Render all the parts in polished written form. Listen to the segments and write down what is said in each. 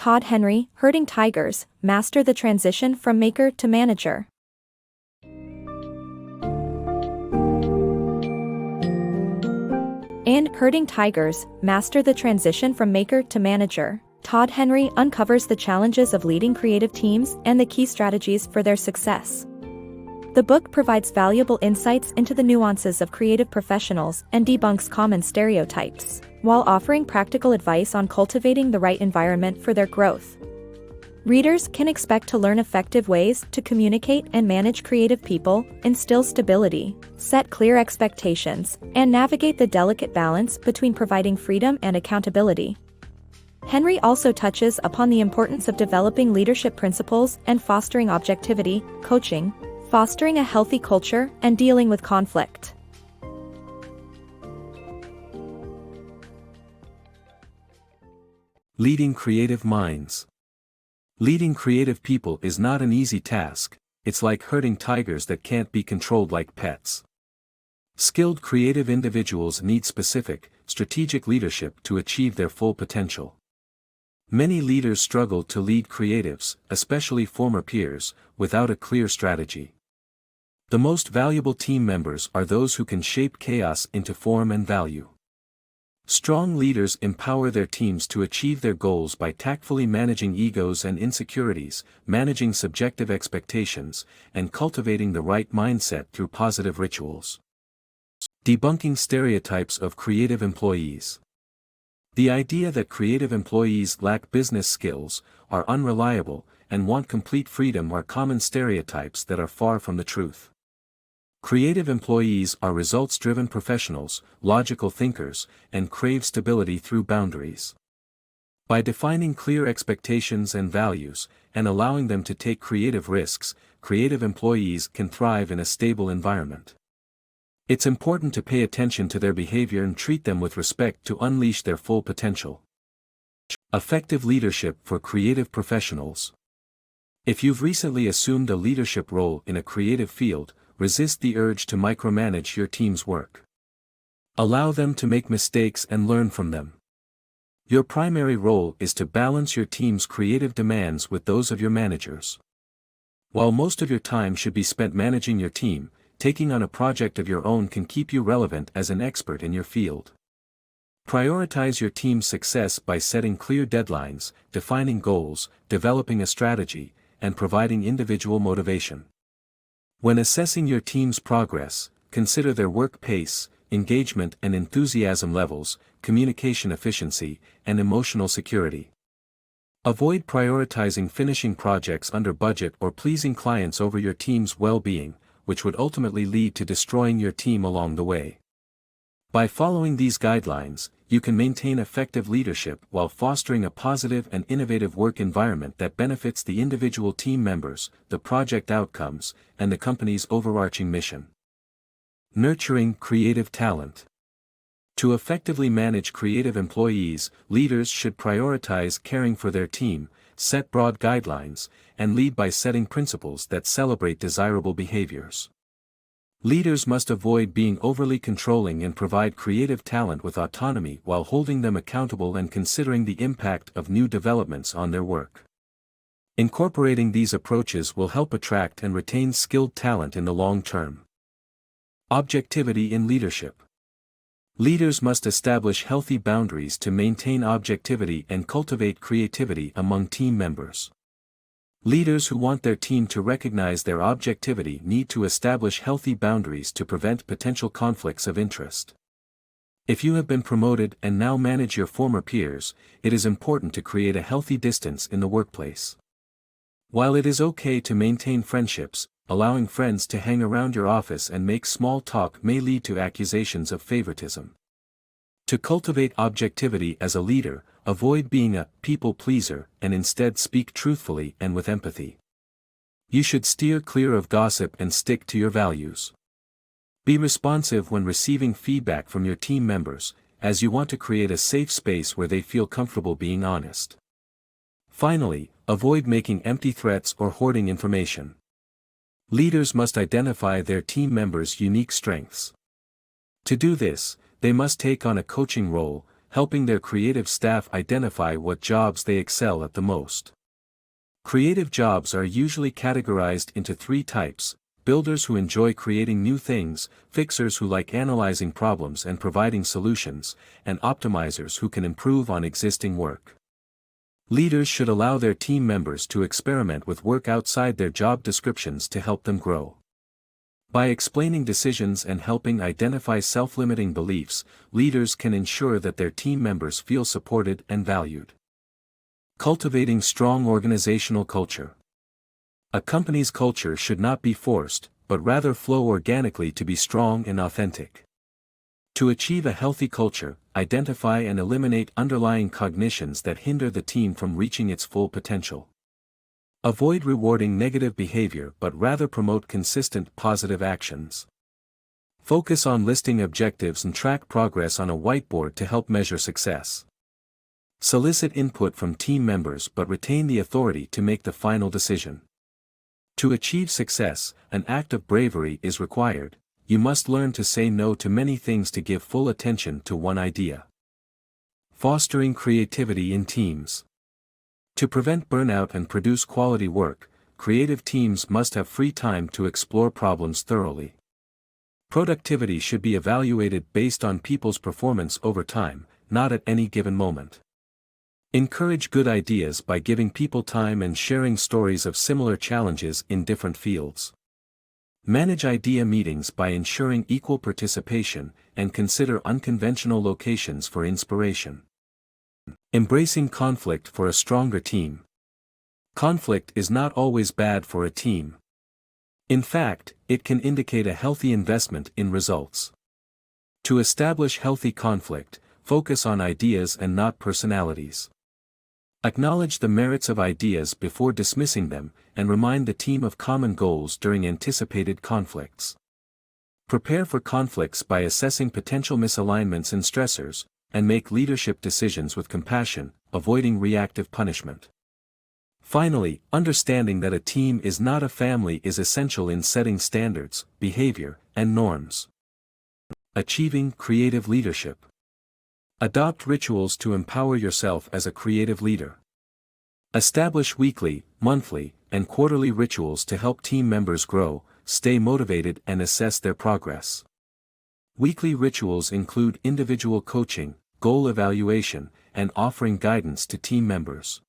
Todd Henry, Herding Tigers, Master the Transition from Maker to Manager. And Herding Tigers, Master the Transition from Maker to Manager. Todd Henry uncovers the challenges of leading creative teams and the key strategies for their success. The book provides valuable insights into the nuances of creative professionals and debunks common stereotypes, while offering practical advice on cultivating the right environment for their growth. Readers can expect to learn effective ways to communicate and manage creative people, instill stability, set clear expectations, and navigate the delicate balance between providing freedom and accountability. Henry also touches upon the importance of developing leadership principles and fostering objectivity, coaching, fostering a healthy culture, and dealing with conflict. Leading creative minds. Leading creative people is not an easy task. It's like herding tigers that can't be controlled like pets. Skilled creative individuals need specific, strategic leadership to achieve their full potential. Many leaders struggle to lead creatives, especially former peers, without a clear strategy. The most valuable team members are those who can shape chaos into form and value. Strong leaders empower their teams to achieve their goals by tactfully managing egos and insecurities, managing subjective expectations, and cultivating the right mindset through positive rituals. Debunking stereotypes of creative employees. The idea that creative employees lack business skills, are unreliable, and want complete freedom are common stereotypes that are far from the truth. Creative employees are results-driven professionals, logical thinkers, and crave stability through boundaries. By defining clear expectations and values, and allowing them to take creative risks, creative employees can thrive in a stable environment. It's important to pay attention to their behavior and treat them with respect to unleash their full potential. Effective leadership for creative professionals. If you've recently assumed a leadership role in a creative field, resist the urge to micromanage your team's work. Allow them to make mistakes and learn from them. Your primary role is to balance your team's creative demands with those of your managers. While most of your time should be spent managing your team, taking on a project of your own can keep you relevant as an expert in your field. Prioritize your team's success by setting clear deadlines, defining goals, developing a strategy, and providing individual motivation. When assessing your team's progress, consider their work pace, engagement and enthusiasm levels, communication efficiency, and emotional security. Avoid prioritizing finishing projects under budget or pleasing clients over your team's well-being, which would ultimately lead to destroying your team along the way. By following these guidelines, you can maintain effective leadership while fostering a positive and innovative work environment that benefits the individual team members, the project outcomes, and the company's overarching mission. Nurturing creative talent. To effectively manage creative employees, leaders should prioritize caring for their team, set broad guidelines, and lead by setting principles that celebrate desirable behaviors. Leaders must avoid being overly controlling and provide creative talent with autonomy while holding them accountable and considering the impact of new developments on their work. Incorporating these approaches will help attract and retain skilled talent in the long term. Objectivity in leadership. Leaders must establish healthy boundaries to maintain objectivity and cultivate creativity among team members. Leaders who want their team to recognize their objectivity need to establish healthy boundaries to prevent potential conflicts of interest. If you have been promoted and now manage your former peers, it is important to create a healthy distance in the workplace. While it is okay to maintain friendships, allowing friends to hang around your office and make small talk may lead to accusations of favoritism. To cultivate objectivity as a leader, avoid being a people pleaser and instead speak truthfully and with empathy. You should steer clear of gossip and stick to your values. Be responsive when receiving feedback from your team members, as you want to create a safe space where they feel comfortable being honest. Finally, avoid making empty threats or hoarding information. Leaders must identify their team members' unique strengths. To do this, they must take on a coaching role, helping their creative staff identify what jobs they excel at the most. Creative jobs are usually categorized into 3 types: builders who enjoy creating new things, fixers who like analyzing problems and providing solutions, and optimizers who can improve on existing work. Leaders should allow their team members to experiment with work outside their job descriptions to help them grow. By explaining decisions and helping identify self-limiting beliefs, leaders can ensure that their team members feel supported and valued. Cultivating strong organizational culture. A company's culture should not be forced, but rather flow organically to be strong and authentic. To achieve a healthy culture, identify and eliminate underlying cognitions that hinder the team from reaching its full potential. Avoid rewarding negative behavior but rather promote consistent positive actions. Focus on listing objectives and track progress on a whiteboard to help measure success. Solicit input from team members but retain the authority to make the final decision. To achieve success, an act of bravery is required. You must learn to say no to many things to give full attention to one idea. Fostering creativity in teams. To prevent burnout and produce quality work, creative teams must have free time to explore problems thoroughly. Productivity should be evaluated based on people's performance over time, not at any given moment. Encourage good ideas by giving people time and sharing stories of similar challenges in different fields. Manage idea meetings by ensuring equal participation, and consider unconventional locations for inspiration. Embracing conflict for a stronger team. Conflict is not always bad for a team. In fact, it can indicate a healthy investment in results. To establish healthy conflict, focus on ideas and not personalities. Acknowledge the merits of ideas before dismissing them, and remind the team of common goals during anticipated conflicts. Prepare for conflicts by assessing potential misalignments and stressors, and make leadership decisions with compassion, avoiding reactive punishment. Finally, understanding that a team is not a family is essential in setting standards, behavior, and norms. Achieving creative leadership. Adopt rituals to empower yourself as a creative leader. Establish weekly, monthly, and quarterly rituals to help team members grow, stay motivated and assess their progress. Weekly rituals include individual coaching, goal evaluation, and offering guidance to team members.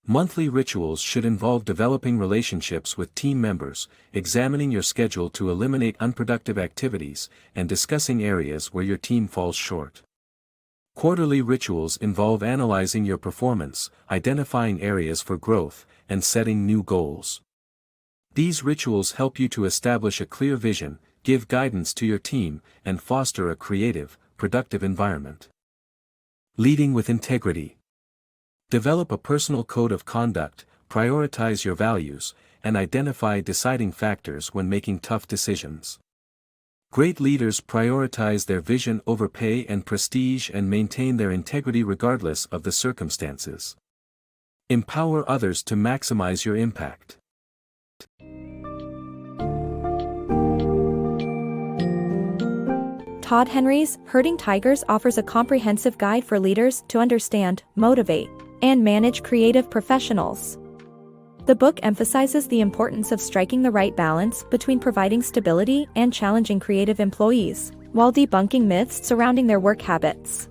Monthly rituals should involve developing relationships with team members, examining your schedule to eliminate unproductive activities, and discussing areas where your team falls short. Quarterly rituals involve analyzing your performance, identifying areas for growth, and setting new goals. These rituals help you to establish a clear vision, give guidance to your team, and foster a creative, productive environment. Leading with integrity. Develop a personal code of conduct, prioritize your values, and identify deciding factors when making tough decisions. Great leaders prioritize their vision over pay and prestige and maintain their integrity regardless of the circumstances. Empower others to maximize your impact. Todd Henry's Herding Tigers offers a comprehensive guide for leaders to understand, motivate, and manage creative professionals. The book emphasizes the importance of striking the right balance between providing stability and challenging creative employees, while debunking myths surrounding their work habits.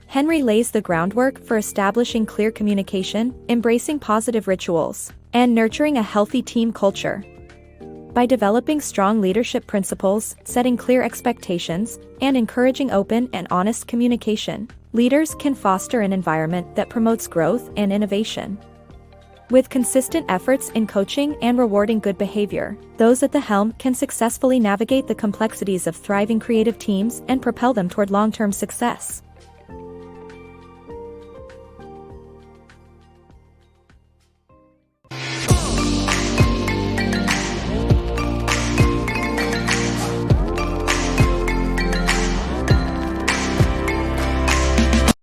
Henry lays the groundwork for establishing clear communication, embracing positive rituals, and nurturing a healthy team culture. By developing strong leadership principles, setting clear expectations, and encouraging open and honest communication, leaders can foster an environment that promotes growth and innovation. With consistent efforts in coaching and rewarding good behavior, those at the helm can successfully navigate the complexities of thriving creative teams and propel them toward long-term success.